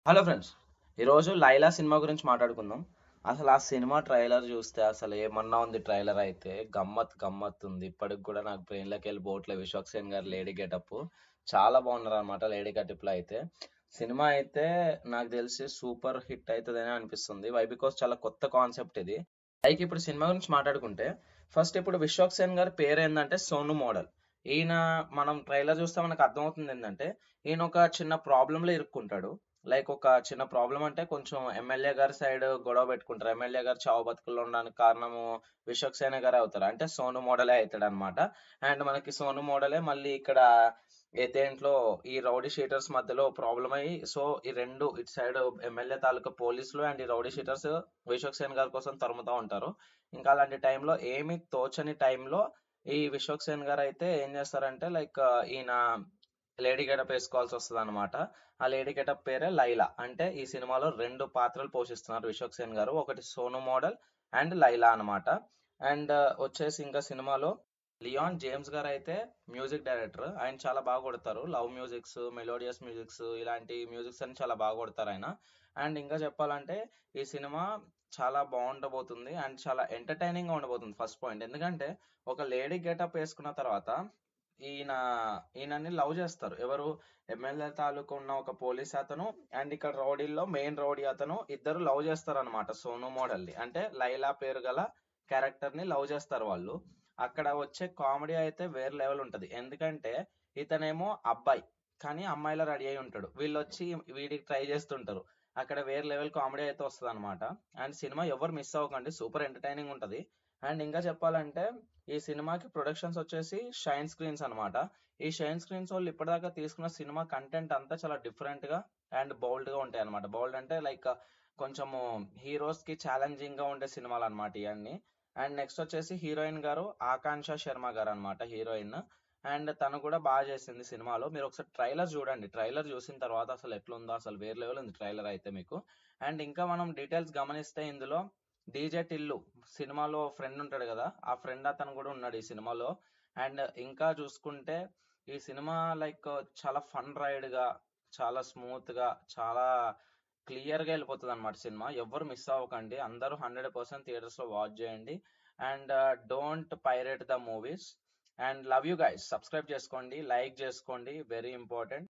Hello friends, ఈరోజు Laila cinema గురించి మాట్లాడుకుందాం. అసలు ఆ సినిమా ట్రైలర్ చూస్తే అసలు ఏమన్నా ఉంది. ట్రైలర్ అయితే గమ్మత్ గమ్మత్ ఉంది. ఇప్పటికి కూడా నాకు బ్రెయిన్లోకి వెళ్ళి పోవట్లేదు. విశ్వక్ సేన్ గారు లేడీ గెటప్ చాలా బాగున్నారు అనమాట. లేడీ గెటప్లో అయితే సినిమా అయితే నాకు తెలిసి సూపర్ హిట్ అవుతుందని అనిపిస్తుంది. వై బికాస్ చాలా కొత్త కాన్సెప్ట్ ఇది. లైక్ ఇప్పుడు సినిమా గురించి మాట్లాడుకుంటే ఫస్ట్ ఇప్పుడు విశ్వక్ సేన్ గారి పేరు ఏంటంటే సోను మోడల్. ఈయన మనం ట్రైలర్ చూస్తే మనకు అర్థమవుతుంది ఏంటంటే ఈయన ఒక చిన్న ప్రాబ్లంలో ఇరుక్కుంటాడు. లైక్ ఒక చిన్న ప్రాబ్లం అంటే కొంచెం ఎమ్మెల్యే గారి సైడ్ గొడవ పెట్టుకుంటారు. ఎమ్మెల్యే గారు చావు బతుకుల్లో ఉండడానికి కారణము విశ్వక్ సేన గారే అవుతారు. అంటే సోను మోడలే అవుతాడు అనమాట. అండ్ మనకి సోను మోడలే మళ్ళీ ఇక్కడ దేంట్లో ఈ రౌడీ షీటర్స్ మధ్యలో ప్రాబ్లం అయ్యి సో ఈ రెండు ఇటు సైడ్ ఎమ్మెల్యే తాలూకా పోలీసులు అండ్ ఈ రౌడీ షీటర్స్ విశ్వక్ సేన్ గారి కోసం తరుముతూ ఉంటారు. ఇంకా అలాంటి టైంలో ఏమి తోచని టైంలో ఈ విశ్వక్ సేన్ గారు అయితే ఏం చేస్తారంటే లైక్ ఈయన లేడీ గెటప్ వేసుకోవాల్సి వస్తుంది అనమాట. ఆ లేడీ గెటప్ పేరే లైలా. అంటే ఈ సినిమాలో రెండు పాత్రలు పోషిస్తున్నారు విశ్వక్ సేన్ గారు. ఒకటి సోను మోడల్ అండ్ లైలా అనమాట. అండ్ వచ్చేసి ఇంకా సినిమాలో లియాన్ జేమ్స్ గారు అయితే మ్యూజిక్ డైరెక్టర్. ఆయన చాలా బాగా కొడతారు. లవ్ మ్యూజిక్స్, మెలోడియస్ మ్యూజిక్స్, ఇలాంటి మ్యూజిక్స్ అని చాలా బాగా కొడతారు ఆయన. అండ్ ఇంకా చెప్పాలంటే ఈ సినిమా చాలా బాగుండబోతుంది అండ్ చాలా ఎంటర్టైనింగ్ గా ఉండబోతుంది. ఫస్ట్ పాయింట్ ఎందుకంటే ఒక లేడీ గెటప్ వేసుకున్న తర్వాత ఈయన ఈయనని లవ్ చేస్తారు. ఎవరు? ఎమ్మెల్యే తాలూకు ఉన్న ఒక పోలీస్ అతను అండ్ ఇక్కడ రౌడీల్లో మెయిన్ రౌడీ అతను ఇద్దరు లవ్ చేస్తారు అనమాట సోను మోడల్ ని. అంటే లైలా పేరు గల క్యారెక్టర్ ని లవ్ చేస్తారు వాళ్ళు. అక్కడ వచ్చే కామెడీ అయితే వేరే లెవెల్ ఉంటది. ఎందుకంటే ఇతనేమో అబ్బాయి కానీ అమ్మాయిలా రెడీ అయి ఉంటాడు. వీళ్ళు వచ్చి వీడికి ట్రై చేస్తుంటారు. అక్కడ వేరే లెవెల్ కామెడీ అయితే వస్తుంది అనమాట. అండ్ సినిమా ఎవరు మిస్ అవ్వకండి, సూపర్ ఎంటర్టైనింగ్ ఉంటది. అండ్ ఇంకా చెప్పాలంటే ఈ సినిమాకి ప్రొడక్షన్స్ వచ్చేసి షైన్ స్క్రీన్స్ అన్నమాట. ఈ షైన్ స్క్రీన్స్ వాళ్ళు ఇప్పటిదాకా తీసుకున్న సినిమా కంటెంట్ అంతా చాలా డిఫరెంట్ గా అండ్ బోల్డ్ గా ఉంటాయి అనమాట. బోల్డ్ అంటే లైక్ కొంచెము హీరోస్ కి ఛాలెంజింగ్ గా ఉండే సినిమాలు అనమాట ఇవన్నీ. అండ్ నెక్స్ట్ వచ్చేసి హీరోయిన్ గారు ఆకాంక్ష శర్మ గారు అనమాట హీరోయిన్. అండ్ తను కూడా బాగా చేసింది సినిమాలో. మీరు ఒకసారి ట్రైలర్ చూడండి. ట్రైలర్ చూసిన తర్వాత అసలు ఎట్లుందో అసలు వేరే లెవెల్ ఉంది ట్రైలర్ అయితే మీకు. అండ్ ఇంకా మనం డీటెయిల్స్ గమనిస్తే ఇందులో డీజే టిల్లు సినిమాలో ఫ్రెండ్ ఉంటాడు కదా, ఆ ఫ్రెండ్ అతను కూడా ఉన్నాడు ఈ సినిమాలో. అండ్ ఇంకా చూసుకుంటే ఈ సినిమా లైక్ చాలా ఫన్ రైడ్ గా, చాలా స్మూత్ గా, చాలా క్లియర్ గా వెళ్ళిపోతుంది అనమాట సినిమా. ఎవ్వరు మిస్ అవ్వకండి. అందరూ 100% థియేటర్స్ లో వాచ్ చేయండి. And don't pirate the movies. And love you guys. Subscribe చేసుకోండి, లైక్ చేసుకోండి, వెరీ ఇంపార్టెంట్.